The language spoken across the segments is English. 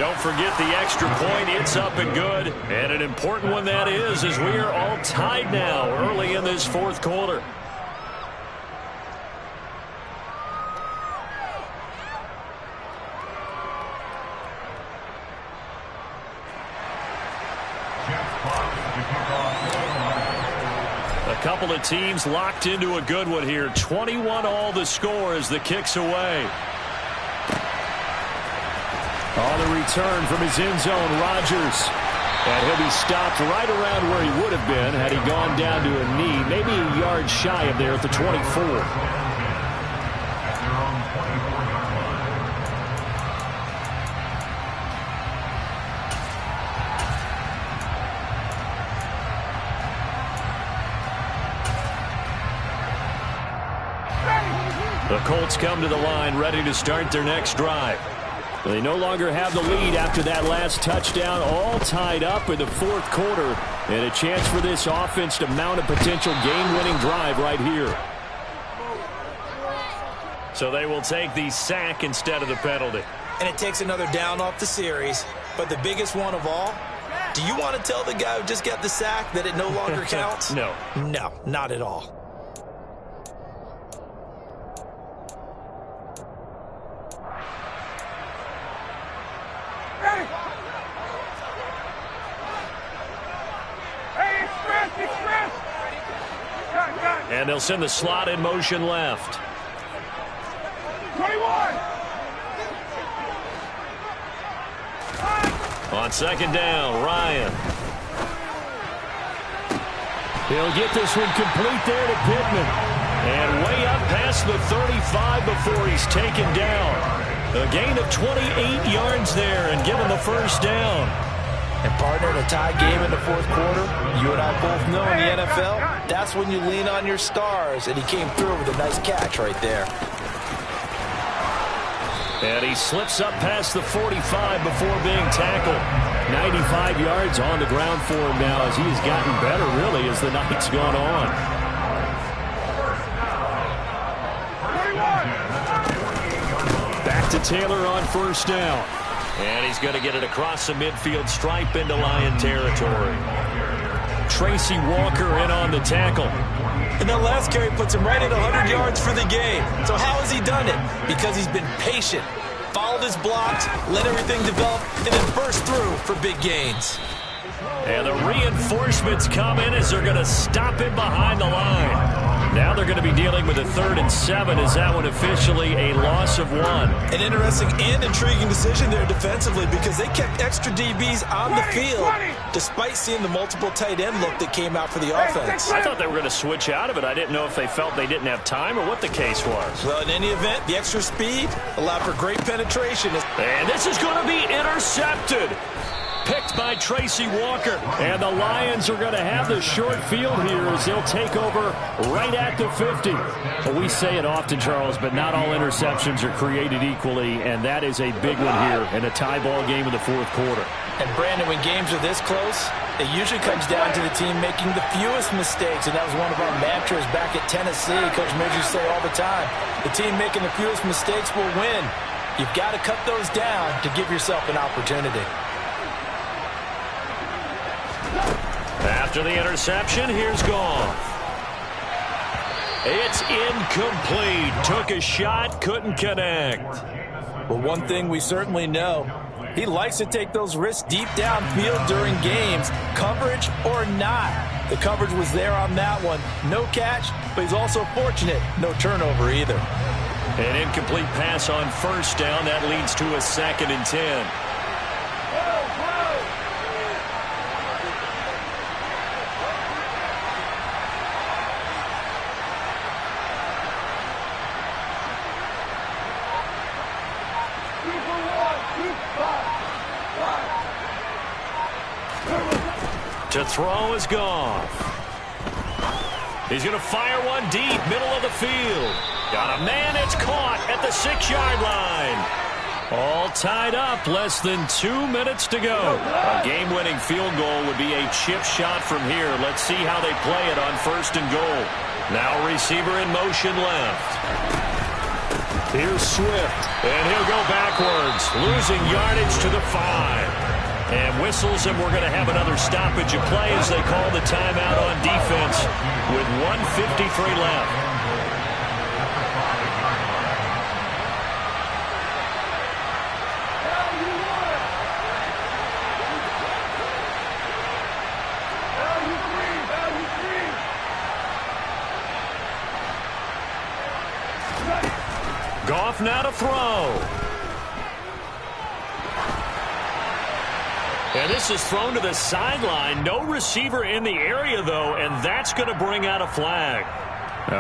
Don't forget the extra point. It's up and good. And an important one that is, as we are all tied now early in this fourth quarter. A couple of teams locked into a good one here. 21 all the score as the kick's away. On the return from his end zone, Rodgers. And he'll be stopped right around where he would have been had he gone down to a knee, maybe a yard shy of there at the 24. The Colts come to the line ready to start their next drive. They no longer have the lead after that last touchdown, all tied up in the fourth quarter, and a chance for this offense to mount a potential game-winning drive right here. So they will take the sack instead of the penalty. And it takes another down off the series, but the biggest one of all, do you want to tell the guy who just got the sack that it no longer counts? No. No, not at all. And they'll send the slot in motion left. 21. On second down, Ryan. He'll get this one complete there to Pittman. And way up past the 35 before he's taken down. A gain of 28 yards there and given the first down. And partner, in a tie game in the fourth quarter, you and I both know in the NFL, that's when you lean on your stars, and he came through with a nice catch right there. And he slips up past the 45 before being tackled. 95 yards on the ground for him now as he has gotten better, really, as the night's gone on. Back to Taylor on first down. And he's going to get it across the midfield stripe into Lion territory. Tracy Walker in on the tackle. And that last carry puts him right at 100 yards for the game. So how has he done it? Because he's been patient, followed his blocks, let everything develop, and then burst through for big gains. And the reinforcements come in as they're going to stop him behind the line. Now they're going to be dealing with a 3rd and 7. Is that one officially a loss of 1? An interesting and intriguing decision there defensively because they kept extra DBs on the field despite seeing the multiple tight end look that came out for the offense. I thought they were going to switch out of it. I didn't know if they felt they didn't have time or what the case was. Well, in any event, the extra speed allowed for great penetration. And this is going to be intercepted. Picked by Tracy Walker. And the Lions are going to have the short field here as they'll take over right at the 50. Well, we say it often, Charles, but not all interceptions are created equally, and that is a big one here in a tie ball game in the fourth quarter. And, Brandon, when games are this close, it usually comes down to the team making the fewest mistakes, and that was one of our mantras back at Tennessee. Coach Midge used to say all the time, the team making the fewest mistakes will win. You've got to cut those down to give yourself an opportunity. After the interception, here's Goff. It's incomplete. Took a shot, couldn't connect. Well, one thing we certainly know, he likes to take those risks deep downfield during games, coverage or not. The coverage was there on that one. No catch, but he's also fortunate. No turnover either. An incomplete pass on first down. That leads to a 2nd and 10. To throw is Goff. He's going to fire one deep, middle of the field. Got a man, it's caught at the 6-yard line. All tied up, less than 2 minutes to go. A game-winning field goal would be a chip shot from here. Let's see how they play it on 1st and goal. Now receiver in motion left. Here's Swift, and he'll go backwards, losing yardage to the 5. And whistles, and we're going to have another stoppage of play as they call the timeout on defense with 1:53 left. Goff now to throw. And this is thrown to the sideline. No receiver in the area, though, and that's going to bring out a flag.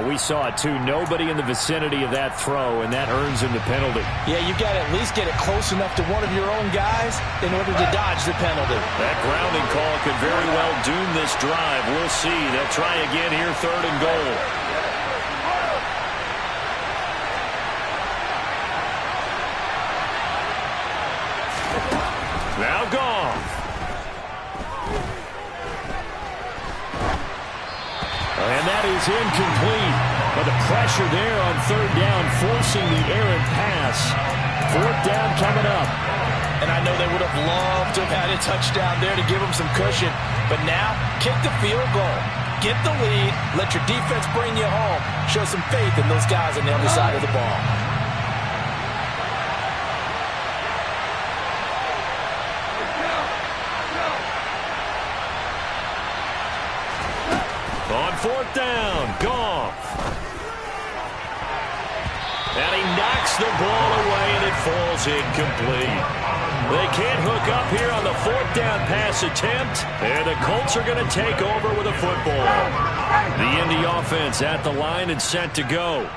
We saw it, too. Nobody in the vicinity of that throw, and that earns him the penalty. Yeah, you've got to at least get it close enough to one of your own guys in order to dodge the penalty. That grounding call could very well doom this drive. We'll see. They'll try again here, 3rd and goal. Now Goff. And that is incomplete. But the pressure there on 3rd down, forcing the errant pass. 4th down coming up. And I know they would have loved to have had a touchdown there to give them some cushion. But now, kick the field goal. Get the lead. Let your defense bring you home. Show some faith in those guys on the other side of the ball. On 4th down, Goff. And he knocks the ball away, and it falls incomplete. They can't hook up here on the 4th down pass attempt, and the Colts are going to take over with a football. The Indy offense at the line and set to go.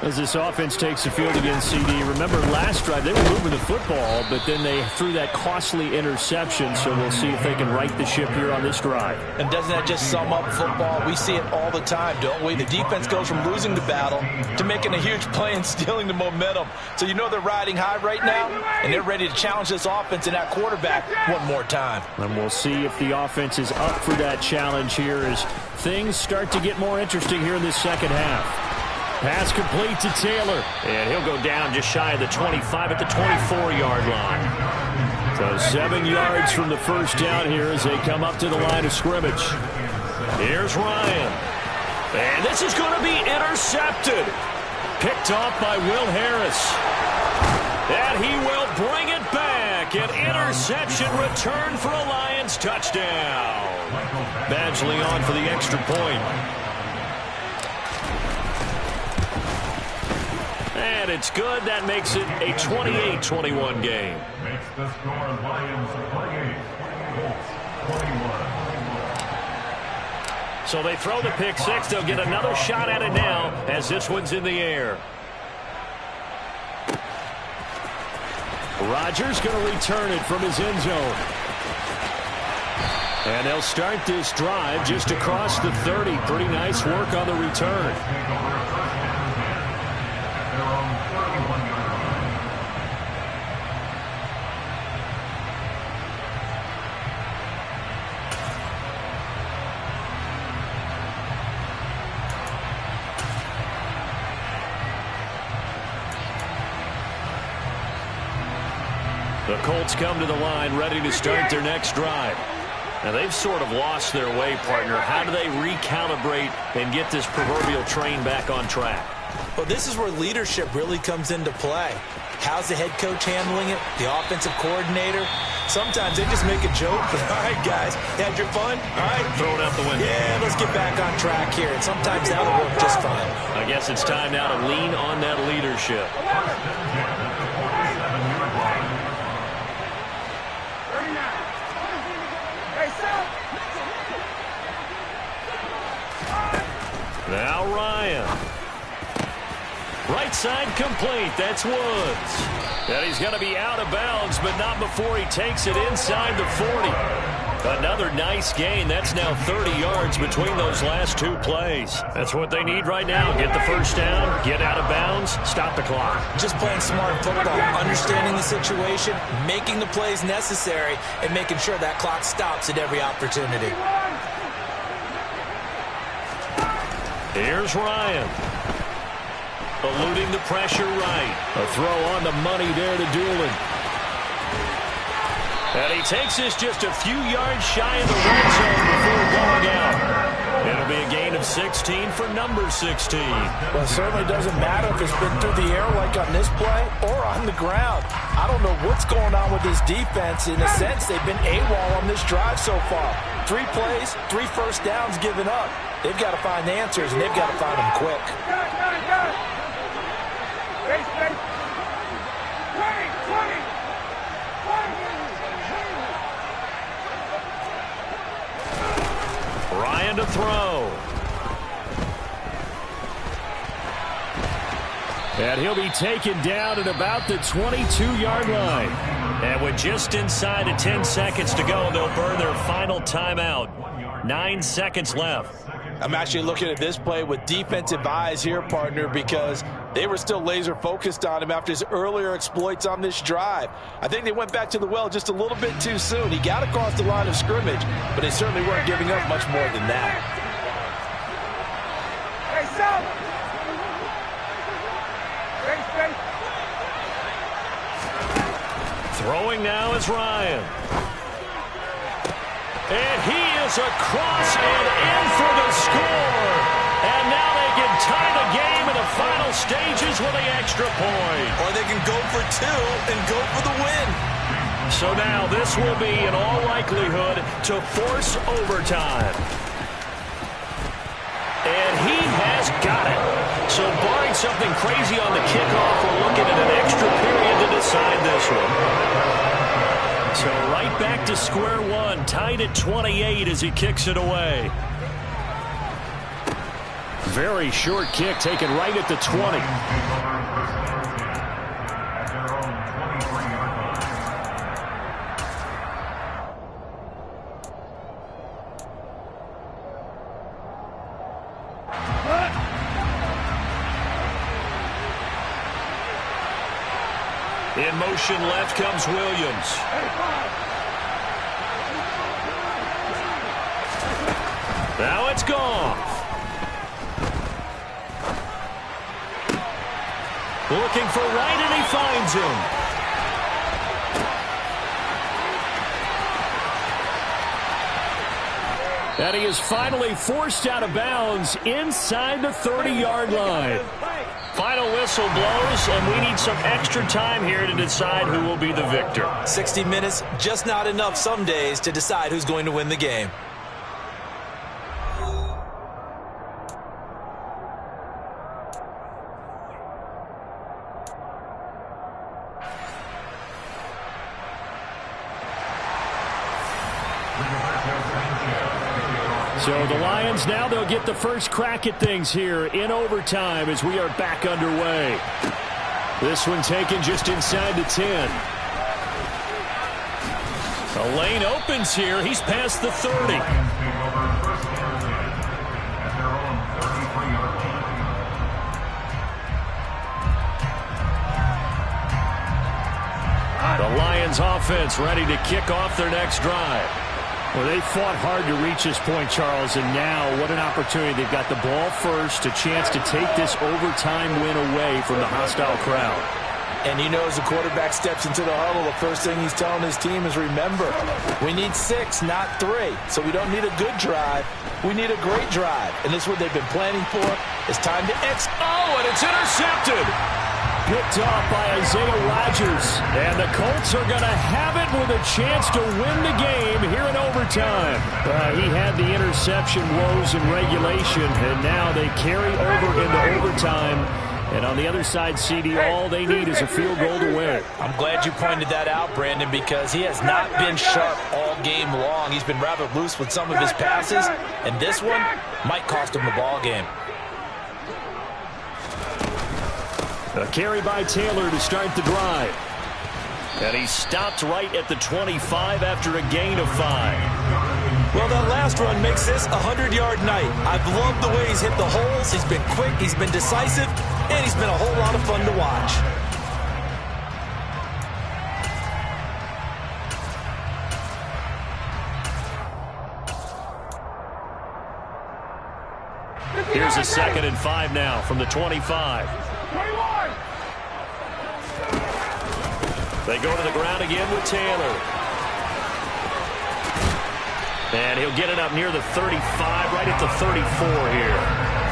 As this offense takes the field again, CD, remember last drive they were moving the football, but then they threw that costly interception, so we'll see if they can right the ship here on this drive. And doesn't that just sum up football? We see it all the time, don't we? The defense goes from losing the battle to making a huge play and stealing the momentum. So you know they're riding high right now, and they're ready to challenge this offense and that quarterback one more time. And we'll see if the offense is up for that challenge here as things start to get more interesting here in this second half. Pass complete to Taylor. And he'll go down just shy of the 25 at the 24-yard line. So 7 yards from the first down here as they come up to the line of scrimmage. Here's Ryan. And this is going to be intercepted. Picked off by Will Harris. And he will bring it back. An interception return for a Lions touchdown. Badgley on for the extra point. And it's good. That makes it a 28-21 game. Makes the score Lions 28, Colts 21. So they throw the pick six. They'll get another shot at it now as this one's in the air. Rodgers going to return it from his end zone. And they'll start this drive just across the 30. Pretty nice work on the return. The Colts come to the line ready to start their next drive. Now, they've sort of lost their way, partner. How do they recalibrate and get this proverbial train back on track? Well, this is where leadership really comes into play. How's the head coach handling it? The offensive coordinator? Sometimes they just make a joke. All right, guys, had your fun? All right. Throw it out the window. Yeah, let's get back on track here. And sometimes that'll work just fine. I guess it's time now to lean on that leadership. Now Ryan. Right side complete. That's Woods. And he's going to be out of bounds, but not before he takes it inside the 40. Another nice gain. That's now 30 yards between those last two plays. That's what they need right now. Get the first down, get out of bounds, stop the clock. Just playing smart football, understanding the situation, making the plays necessary, and making sure that clock stops at every opportunity. Here's Ryan. eluding the pressure right. A throw on the money there to Doolin. And he takes this just a few yards shy of the red zone before going out. It'll be a gain of 16 for number 16. Well, it certainly doesn't matter if it's been through the air like on this play or on the ground. I don't know what's going on with this defense. In a sense, they've been AWOL on this drive so far. 3 plays, 3 first downs given up. They've got to find answers, and they've got to find them quick. Ryan to throw. And he'll be taken down at about the 22-yard line. And with just inside of 10 seconds to go, they'll burn their final timeout. 9 seconds left. I'm actually looking at this play with defensive eyes here, partner, because they were still laser focused on him after his earlier exploits on this drive. I think they went back to the well just a little bit too soon. He got across the line of scrimmage, but they certainly weren't giving up much more than that. Throwing now is Ryan. And he is across and in for the score. And now they can tie the game in the final stages with the extra point. Or they can go for 2 and go for the win. So now this will be, in all likelihood, to force overtime. And he has got it. So barring something crazy on the kickoff, we're looking at an extra period to decide this one. So right back to square one, tied at 28 as he kicks it away. Very short kick taken right at the 20. In motion left comes Williams. Now it's Goff. Looking for right, and he finds him. And he is finally forced out of bounds inside the 30-yard line. Final whistle blows, and we need some extra time here to decide who will be the victor. 60 minutes, just not enough some days to decide who's going to win the game. So the Lions now, they'll get the first crack at things here in overtime as we are back underway. This one taken just inside the 10. The lane opens here. He's past the 30. The Lions offense ready to kick off their next drive. Well, they fought hard to reach this point, Charles, and now what an opportunity. They've got the ball first, a chance to take this overtime win away from the hostile crowd. And you know, as the quarterback steps into the huddle, the first thing he's telling his team is, remember, we need 6, not 3. So we don't need a good drive. We need a great drive. And this is what they've been planning for. It's time to Oh, and it's intercepted. Picked off by Isaiah Rodgers. And the Colts are going to have it with a chance to win the game here in overtime. He had the interception woes in regulation, and now they carry over into overtime. And on the other side, CD, all they need is a field goal to win. I'm glad you pointed that out, Brandon, because he has not been sharp all game long. He's been rather loose with some of his passes, and this one might cost him the ball game. A carry by Taylor to start the drive. And he stopped right at the 25 after a gain of 5. Well, that last run makes this a 100-yard night. I've loved the way he's hit the holes. He's been quick, he's been decisive, and he's been a whole lot of fun to watch. Here's a 2nd and 5 now from the 25. They go to the ground again with Taylor. And he'll get it up near the 35, right at the 34 here.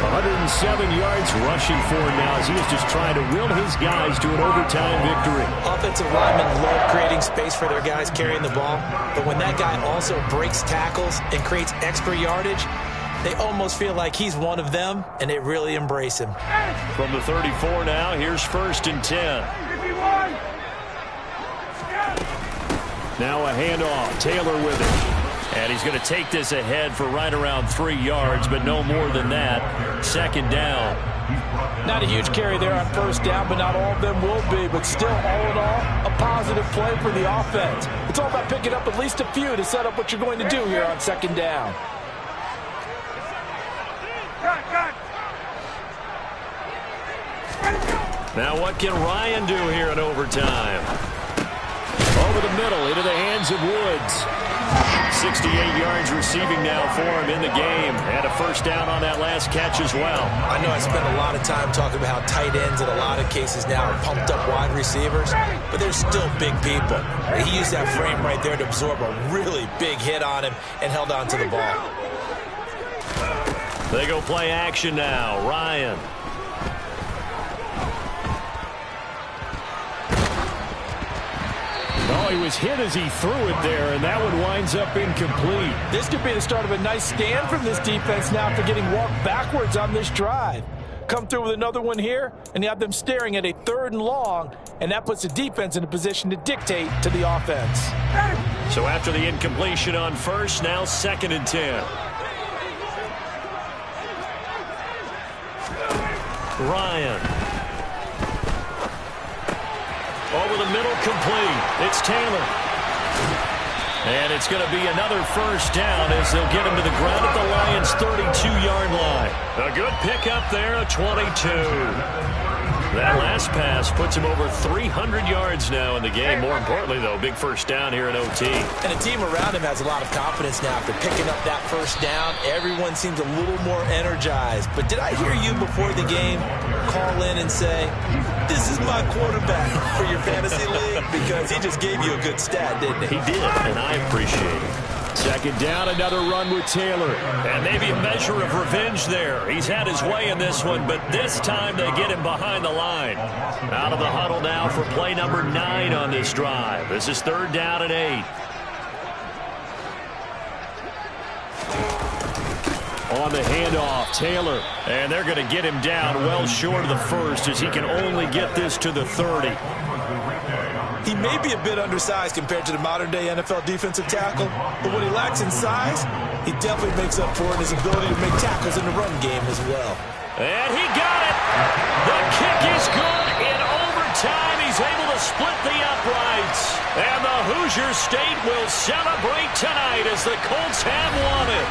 107 yards rushing for him now as he is just trying to will his guys to an overtime victory. Offensive linemen love creating space for their guys carrying the ball, but when that guy also breaks tackles and creates extra yardage, they almost feel like he's one of them, and they really embrace him. From the 34 now, here's 1st and 10. Now a handoff. Taylor with it. And he's going to take this ahead for right around 3 yards, but no more than that. 2nd down. Not a huge carry there on 1st down, but not all of them will be. But still, all in all, a positive play for the offense. It's all about picking up at least a few to set up what you're going to do here on 2nd down. Now what can Ryan do here in overtime? Over the middle, into the hands of Woods. 68 yards receiving now for him in the game. And a 1st down on that last catch as well. I know I spent a lot of time talking about how tight ends in a lot of cases now are pumped up wide receivers, but they're still big people. He used that frame right there to absorb a really big hit on him and held on to the ball. They go play action now. Ryan. Oh, he was hit as he threw it there, and that one winds up incomplete. This could be the start of a nice stand from this defense now after getting walked backwards on this drive. Come through with another one here, and you have them staring at a 3rd and long, and that puts the defense in a position to dictate to the offense. So after the incompletion on 1st, now 2nd and 10. Ryan. Over the middle, complete. It's Taylor. And it's going to be another 1st down as they'll get him to the ground at the Lions' 32-yard line. A good pickup there, a 22. That last pass puts him over 300 yards now in the game. More importantly, though, big 1st down here in OT. And the team around him has a lot of confidence now after picking up that 1st down. Everyone seems a little more energized. But did I hear you before the game call in and say, this is my quarterback for your fantasy league? Because he just gave you a good stat, didn't he? He did, and I appreciate it. 2nd down, another run with Taylor. And maybe a measure of revenge there. He's had his way in this one, but this time they get him behind the line. Out of the huddle now for play number 9 on this drive. This is 3rd down and 8. On the handoff, Taylor. And they're going to get him down well short of the 1st as he can only get this to the 30. He may be a bit undersized compared to the modern-day NFL defensive tackle, but what he lacks in size, he definitely makes up for it in his ability to make tackles in the run game as well. And he got it! The kick is good in overtime. He's able to split the uprights. And the Hoosier State will celebrate tonight as the Colts have won it.